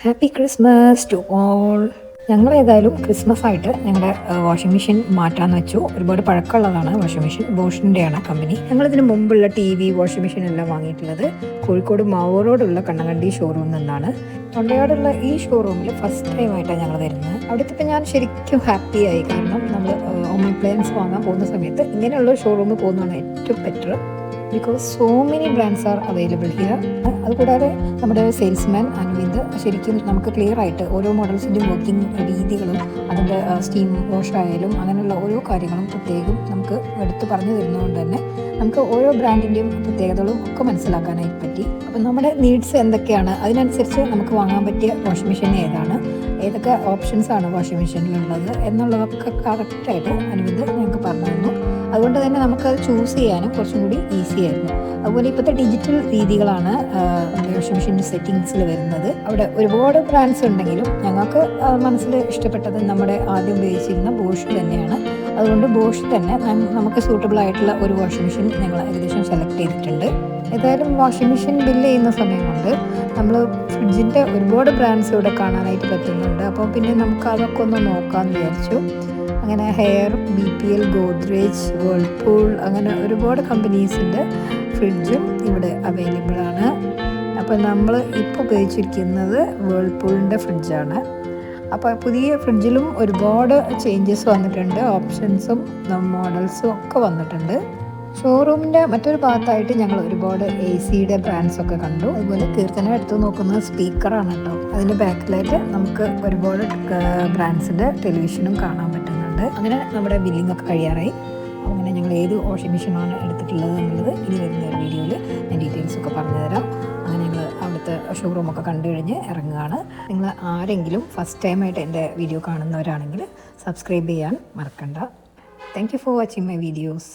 Happy Christmas to all. ഞങ്ങൾ ഏതായാലും Christmas ആയിട്ട് ഞങ്ങളുടെ വാഷിംഗ് മെഷീൻ മാറ്റാന്ന് വെച്ചു. ഒരുപാട് പഴക്കമുള്ളതാണ് വാഷിംഗ് മെഷീൻ, ബോഷിൻ്റെയാണ് കമ്പനി. ഞങ്ങളിതിന് മുമ്പുള്ള TV, വാഷിംഗ് മെഷീൻ എല്ലാം വാങ്ങിയിട്ടുള്ളത് കോഴിക്കോട് മാവൂരോടുള്ള കണ്ണങ്കണ്ടി ഷോറൂമിൽ നിന്നാണ്. തൊണ്ടയാടുള്ള ഈ ഷോറൂമിൽ ഫസ്റ്റ് ടൈമായിട്ടാണ് ഞങ്ങൾ വരുന്നത്. അവിടുത്തെ ഇപ്പം ഞാൻ ശരിക്കും ഹാപ്പിയായി. കാരണം നമ്മൾ ഹോം അപ്ലയൻസ് വാങ്ങാൻ പോകുന്ന സമയത്ത് ഇങ്ങനെയുള്ള ഷോറൂമിൽ പോകുന്നതാണ് ഏറ്റവും better. Because so many brands are available here. അതുകൂടാതെ നമ്മുടെ സെയിൽസ്മാൻ അനുവിന്ദ് ശരിക്കും നമുക്ക് ക്ലിയർ ആയിട്ട് ഓരോ മോഡൽസിൻ്റെയും വർക്കിംഗ് രീതികളും അതിൻ്റെ സ്റ്റീം വാഷ് ആയാലും അങ്ങനെയുള്ള ഓരോ കാര്യങ്ങളും പ്രത്യേകം നമുക്ക് എടുത്ത് പറഞ്ഞു തരുന്നതുകൊണ്ട് തന്നെ നമുക്ക് ഓരോ ബ്രാൻഡിൻ്റെയും പ്രത്യേകതകളും ഒക്കെ മനസ്സിലാക്കാനായിട്ട് പറ്റി. അപ്പം നമ്മുടെ നീഡ്സ് എന്തൊക്കെയാണ്, അതിനനുസരിച്ച് നമുക്ക് വാങ്ങാൻ പറ്റിയ വാഷിംഗ് മെഷീൻ ഏതാണ്, ഏതൊക്കെ ഓപ്ഷൻസാണ് വാഷിംഗ് മെഷീനിലുള്ളത് എന്നുള്ളതൊക്കെ കറക്റ്റായിട്ട് അനുവിന്ദ് ഞങ്ങൾക്ക് പറഞ്ഞു തന്നു. അതുകൊണ്ട് തന്നെ നമുക്കത് ചൂസ് ചെയ്യാനും കുറച്ചും കൂടി ഈസി ആയിരുന്നു. അതുപോലെ ഇപ്പോഴത്തെ ഡിജിറ്റൽ രീതികളാണ് വാഷിംഗ് മെഷീൻ്റെ സെറ്റിങ്സിൽ വരുന്നത്. അവിടെ ഒരുപാട് ബ്രാൻഡ്സ് ഉണ്ടെങ്കിലും ഞങ്ങൾക്ക് മനസ്സിൽ ഇഷ്ടപ്പെട്ടത് നമ്മുടെ ആദ്യം ഉപയോഗിച്ചിരുന്ന ബോഷ് തന്നെയാണ്. അതുകൊണ്ട് ബോഷ് തന്നെ നമുക്ക് സൂട്ടബിൾ ആയിട്ടുള്ള ഒരു വാഷിംഗ് മെഷീൻ ഞങ്ങൾ ഏകദേശം സെലക്ട് ചെയ്തിട്ടുണ്ട്. ഏതായാലും വാഷിംഗ് മെഷീൻ ബില്ല് ചെയ്യുന്ന സമയം കൊണ്ട് നമ്മൾ ഫ്രിഡ്ജിൻ്റെ ഒരുപാട് ബ്രാൻഡ്സ് ഇവിടെ കാണാനായിട്ട് പറ്റുന്നുണ്ട്. അപ്പോൾ പിന്നെ നമുക്ക് അതൊക്കെ ഒന്ന് നോക്കാമെന്ന് വിചാരിച്ചു. അങ്ങനെ ഹെയർ, BPL, ഗോദ്രേജ്, വേൾപൂൾ, അങ്ങനെ ഒരുപാട് കമ്പനീസിൻ്റെ ഫ്രിഡ്ജും ഇവിടെ അവൈലബിൾ ആണ്. അപ്പോൾ നമ്മൾ ഇപ്പോൾ ഉപയോഗിച്ചിരിക്കുന്നത് വേൾപൂളിൻ്റെ ഫ്രിഡ്ജാണ്. അപ്പോൾ പുതിയ ഫ്രിഡ്ജിലും ഒരുപാട് ചേഞ്ചസ് വന്നിട്ടുണ്ട്, ഓപ്ഷൻസും മോഡൽസും ഒക്കെ വന്നിട്ടുണ്ട്. ഷോറൂമിൻ്റെ മറ്റൊരു ഭാഗത്തായിട്ട് ഞങ്ങൾ ഒരുപാട് AC-യുടെ ബ്രാൻഡ്സൊക്കെ കണ്ടു. അതുപോലെ കീർത്തന എടുത്ത് നോക്കുന്ന സ്പീക്കറാണ് കേട്ടോ. അതിൻ്റെ ബാക്കിലായിട്ട് നമുക്ക് ഒരുപാട് ബ്രാൻഡ്സിൻ്റെ ടെലിവിഷനും കാണാൻ പറ്റുന്നുണ്ട്. അങ്ങനെ നമ്മുടെ ബില്ലിംഗ് ഒക്കെ കഴിയാറായി. അങ്ങനെ ഞങ്ങൾ ഏത് വാഷിംഗ് മെഷീനാണ് എടുത്തിട്ടുള്ളത് എന്നുള്ളത് ഇനി വരുന്ന ഒരു വീഡിയോയിൽ ഞാൻ ഡീറ്റെയിൽസ് ഒക്കെ പറഞ്ഞു അങ്ങനെ ഞങ്ങൾ അവിടുത്തെ ഷോറൂമൊക്കെ കണ്ടു കഴിഞ്ഞ് ഇറങ്ങുകയാണ്. നിങ്ങൾ ആരെങ്കിലും ഫസ്റ്റ് ടൈമായിട്ട് എൻ്റെ വീഡിയോ കാണുന്നവരാണെങ്കിൽ സബ്സ്ക്രൈബ് ചെയ്യാൻ മറക്കണ്ട. Thank you for watching my videos.